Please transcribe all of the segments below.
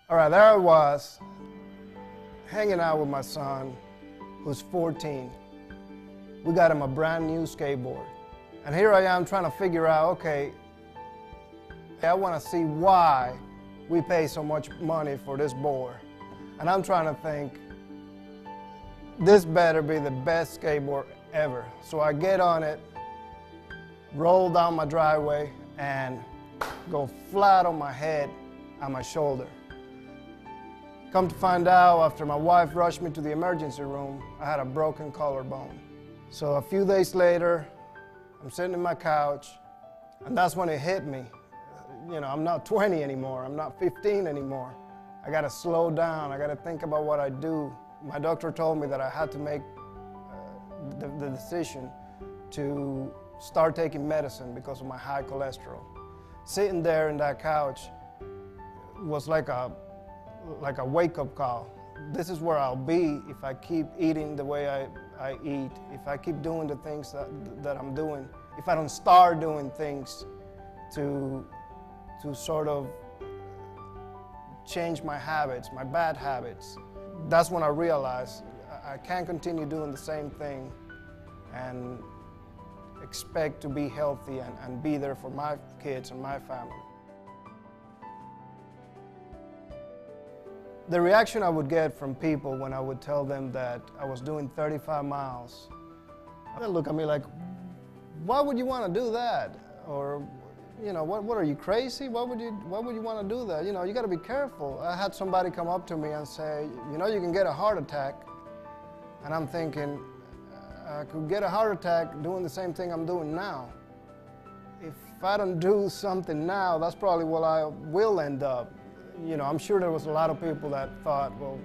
All right, there I was, hanging out with my son, who's 14. We got him a brand new skateboard. And here I am trying to figure out, okay, I want to see why we pay so much money for this board. And I'm trying to think, this better be the best skateboard ever. So I get on it, roll down my driveway, and go flat on my head and my shoulder. Come to find out, after my wife rushed me to the emergency room, I had a broken collarbone. So a few days later, I'm sitting in my couch, and that's when it hit me. You know, I'm not 20 anymore, I'm not 15 anymore. I gotta slow down, I gotta think about what I do. My doctor told me that I had to make the decision to start taking medicine because of my high cholesterol. Sitting there in that couch was like a wake-up call. This is where I'll be if I keep eating the way I eat, if I keep doing the things that I'm doing, if I don't start doing things to sort of change my habits, my bad habits. That's when I realized I can't continue doing the same thing and expect to be healthy and be there for my kids and my family. The reaction I would get from people when I would tell them that I was doing 35 miles, they'd look at me like, why would you want to do that? Or, you know, what are you, crazy? Why would you want to do that? You know, you got to be careful. I had somebody come up to me and say, you know, you can get a heart attack. And I'm thinking, I could get a heart attack doing the same thing I'm doing now. If I don't do something now, that's probably what I will end up. You know, I'm sure there was a lot of people that thought, well,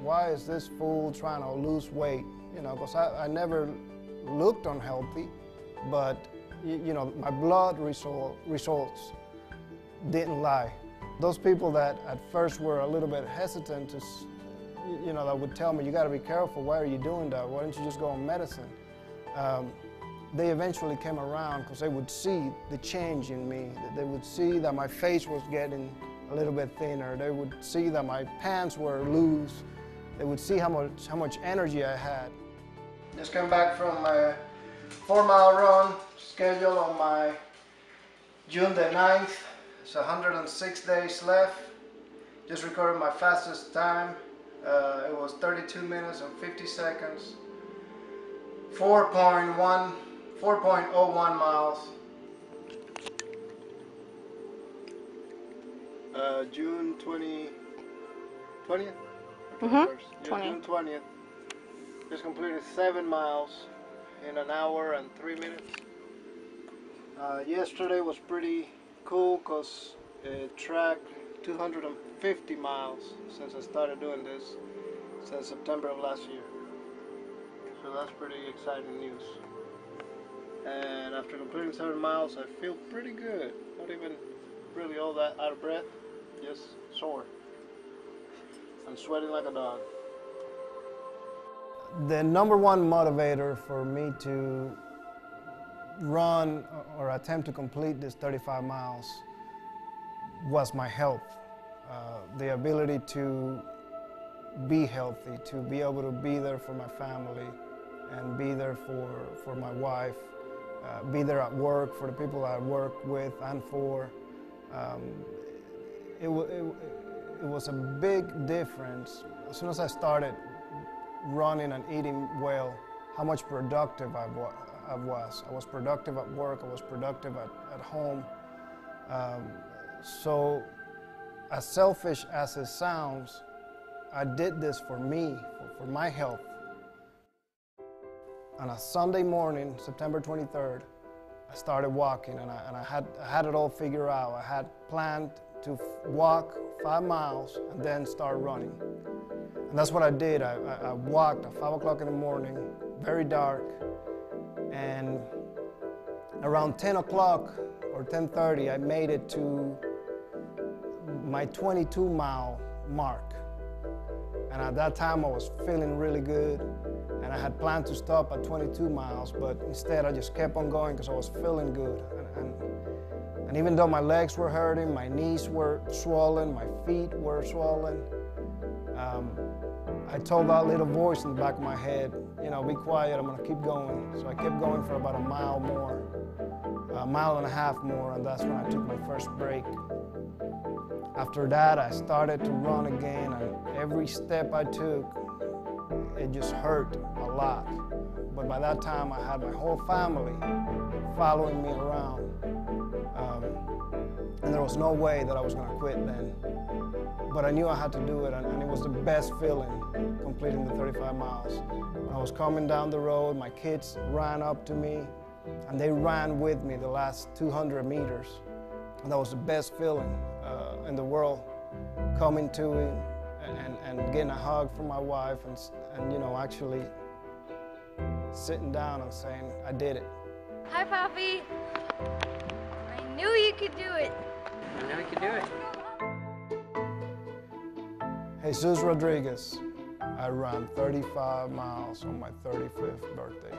why is this fool trying to lose weight? You know, because I never looked unhealthy, but you know, my blood results didn't lie. Those people that at first were a little bit hesitant to, you know, that would tell me, you got to be careful, why are you doing that? Why don't you just go on medicine? They eventually came around because they would see the change in me. They would see that my face was getting a little bit thinner. They would see that my pants were loose. They would see how much energy I had. Just came back from a 4-mile run scheduled on my June the 9th. It's 106 days left. Just recorded my fastest time. It was 32 minutes and 50 seconds. 4.01 miles. June 20th? Mm-hmm. Yeah, 20. June 20th. Just completed 7 miles in an hour and 3 minutes. Yesterday was pretty cool because it tracked 250 miles since I started doing this, since September of last year. So that's pretty exciting news. And after completing 7 miles, I feel pretty good. Not even really all that out of breath, just sore. I'm sweating like a dog. The number one motivator for me to run or attempt to complete this 35 miles was my health. The ability to be healthy, to be able to be there for my family and be there for my wife, be there at work for the people I work with and for. It was a big difference as soon as I started running and eating well, how much productive I was. I was productive at work, I was productive at home. So as selfish as it sounds, I did this for me, for my health. On a Sunday morning, September 23rd, I started walking and I had it all figured out. I had planned to walk 5 miles and then start running. And that's what I did. I walked at 5 o'clock in the morning, very dark, and around 10 o'clock or 10:30, I made it to my 22-mile mark. And at that time, I was feeling really good. And I had planned to stop at 22 miles, but instead I just kept on going because I was feeling good. And And even though my legs were hurting, my knees were swollen, my feet were swollen, I told that little voice in the back of my head, you know, be quiet, I'm gonna keep going. So I kept going for about a mile more, a mile and a half more, and that's when I took my first break. After that, I started to run again, and every step I took, it just hurt a lot. But by that time, I had my whole family following me around. And there was no way that I was gonna quit then. But I knew I had to do it, and it was the best feeling, completing the 35 miles. When I was coming down the road, my kids ran up to me, and they ran with me the last 200 meters. And that was the best feeling in the world, coming to it and getting a hug from my wife and you know, actually sitting down and saying, I did it. Hi, Papi. I knew you could do it. I know you could do it. Jesus Rodriguez. I ran 35 miles on my 35th birthday.